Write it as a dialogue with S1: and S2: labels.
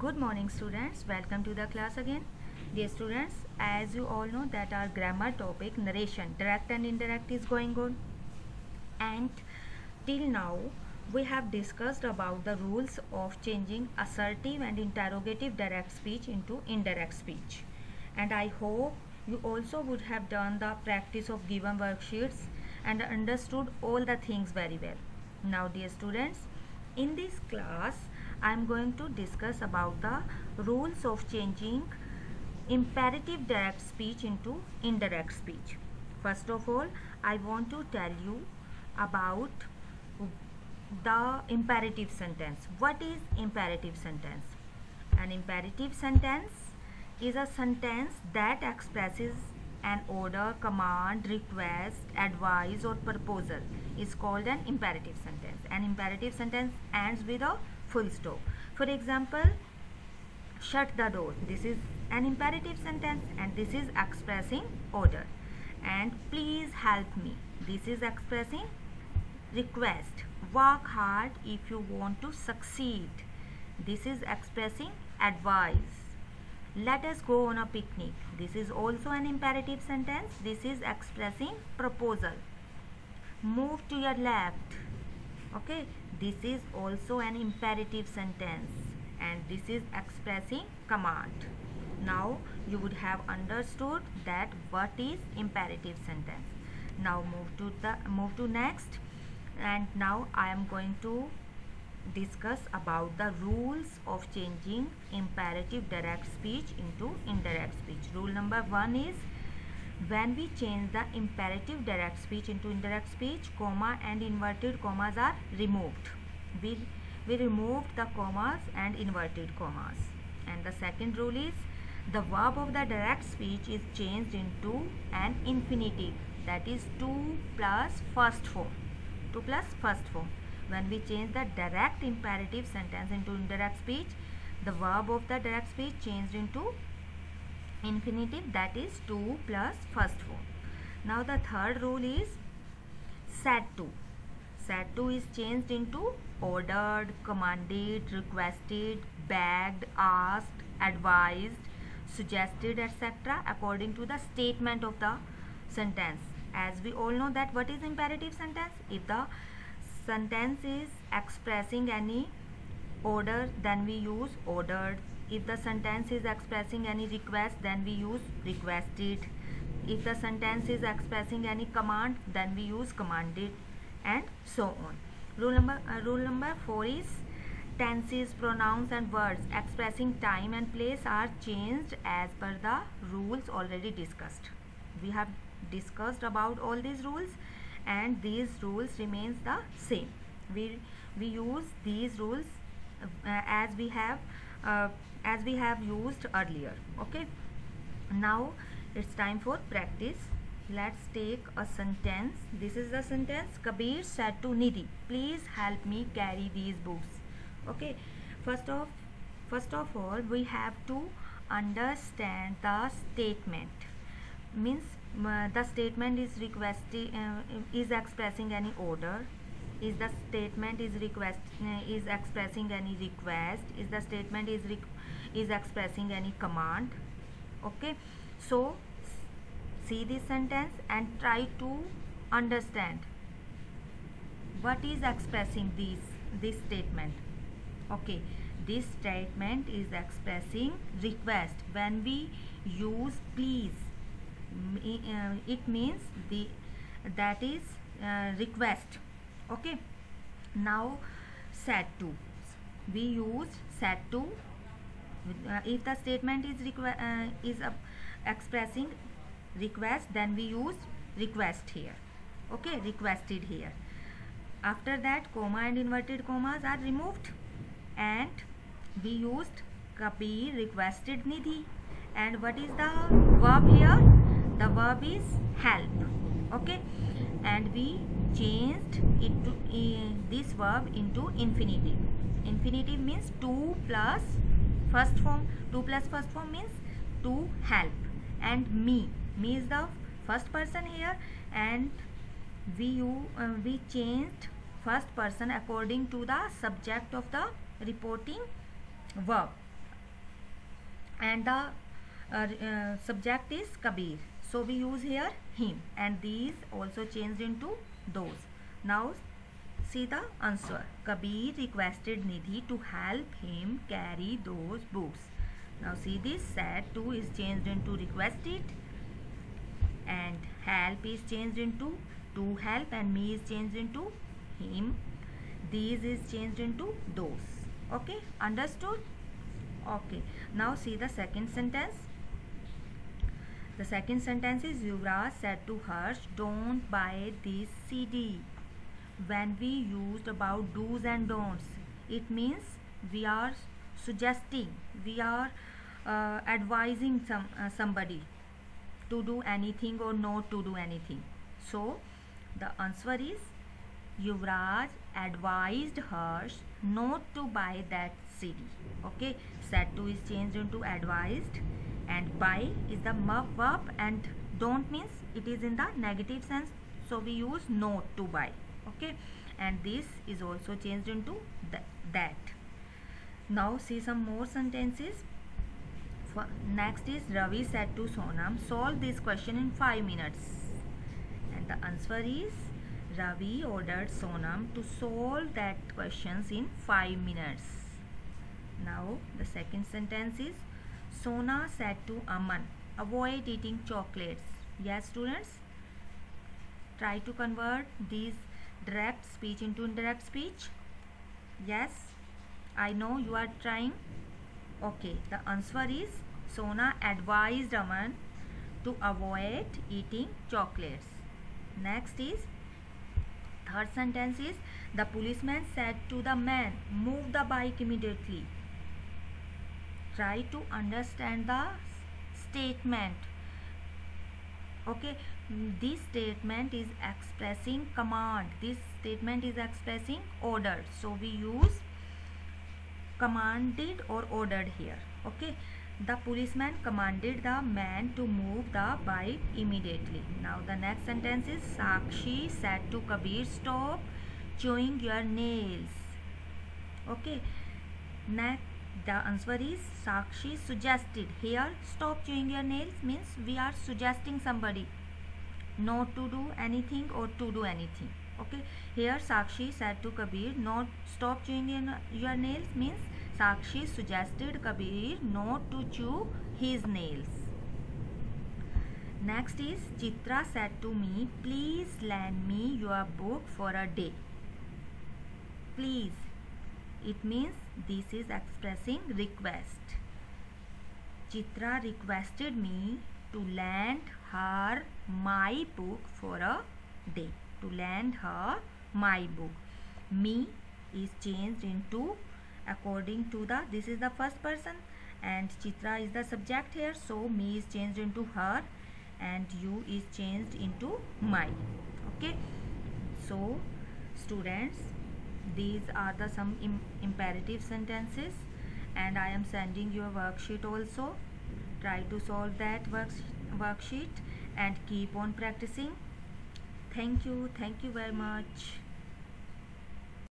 S1: Good morning students, welcome to the class again. Dear students, as you all know that our grammar topic narration, direct and indirect is going on, and till now we have discussed about the rules of changing assertive and interrogative direct speech into indirect speech, and I hope you also would have done the practice of given worksheets and understood all the things very well. Now dear students, in this class I am going to discuss about the rules of changing imperative direct speech into indirect speech. First of all, I want to tell you about the imperative sentence. What is imperative sentence? An imperative sentence is a sentence that expresses an order, command, request, advice or proposal is called an imperative sentence. An imperative sentence ends with a full stop. For example, shut the door. This is an imperative sentence and this is expressing order. And please help me. This is expressing request. Work hard if you want to succeed. This is expressing advice. Let us go on a picnic. This is also an imperative sentence. This is expressing proposal. Move to your left. Okay, this is also an imperative sentence and this is expressing command. Now you would have understood that what is imperative sentence. Now move to next, and now I am going to discuss about the rules of changing imperative direct speech into indirect speech. Rule number 1 is, when we change the imperative direct speech into indirect speech, comma and inverted commas are removed. We removed the commas and inverted commas. And the second rule is, the verb of the direct speech is changed into an infinitive, that is to plus first form. To plus first form. When we change the direct imperative sentence into indirect speech, the verb of the direct speech changed into infinitive, that is to plus first form. Now the third rule is said to. Said to is changed into ordered, commanded, requested, begged, asked, advised, suggested, etc. according to the statement of the sentence. As we all know that what is imperative sentence? If the sentence is expressing any order, then we use ordered. If the sentence is expressing any request, then we use requested. If the sentence is expressing any command, then we use commanded, and so on. Rule number 4 is, tenses, pronouns and words expressing time and place are changed as per the rules already discussed. We have discussed about all these rules and these rules remains the same. We use these rules as we have used earlier. Okay, now it's time for practice. Let's take a sentence. This is the sentence. Kabir said to Nidhi, please help me carry these books. Okay, first of all we have to understand the statement. Means the statement is is expressing any order. Is the statement is expressing any request? Is the statement is expressing any command? Okay, so see this sentence and try to understand what is expressing this statement. Okay, this statement is expressing request. When we use please, it means that is request. Okay, now said to, we use said to. If the statement is expressing request, then we use request here. Okay, requested here. After that, comma and inverted commas are removed and we used Kabir requested Nidhi. And what is the verb here? The verb is help. Okay, and we changed it to this verb into infinitive. Infinitive means to plus first form. To plus first form means to help, and me is the first person here, and we changed first person according to the subject of the reporting verb. and the subject is Kabir, so we use here him, and these also changed into those. Now see the answer. Kabir requested Nidhi to help him carry those books. Now see this, said to is changed into requested, and help is changed into to help, and me is changed into him. These is changed into those. Okay, understood? Okay, now see the second sentence. The second sentence is Yuvraj said to Harsh, don't buy this CD. When we used about do's and don'ts, it means we are suggesting, we are advising somebody to do anything or not to do anything. So the answer is Yuvraj advised Harsh not to buy that CD. Okay, said to is changed into advised, and buy is the verb, and don't means it is in the negative sense, so we use not to buy. Okay, and this is also changed into that. Now see some more sentences. Next is Ravi said to Sonam, solve this question in 5 minutes, and the answer is Ravi ordered Sonam to solve that questions in 5 minutes. Now the second sentence is Sona said to Aman, avoid eating chocolates. Yes students, try to convert these direct speech into indirect speech. Yes, I know you are trying. Okay, the answer is Sona advised Aman to avoid eating chocolates. Next is third sentence is the policeman said to the man, move the bike immediately. Try to understand the statement. Okay, this statement is expressing command, this statement is expressing order, so we use commanded or ordered here. Okay, the policeman commanded the man to move the bike immediately. Now the next sentence is Sakshi said to Kabir, stop chewing your nails. Okay, next the answer is Sakshi suggested. Here stop chewing your nails means we are suggesting somebody not to do anything or to do anything. Okay, here Sakshi said to Kabir, not stop chewing your nails means Sakshi suggested Kabir not to chew his nails. Next is Chitra said to me, please lend me your book for a day. Please, it means this is expressing request. Chitra requested me to lend her my book for a day. To lend her my book. Me is changed into according to the, this is the first person and Chitra is the subject here, so me is changed into her and you is changed into my. Okay, so students, these are the some imperative sentences, and I am sending you a worksheet also. Try to solve that worksheet and keep on practicing. Thank you very much.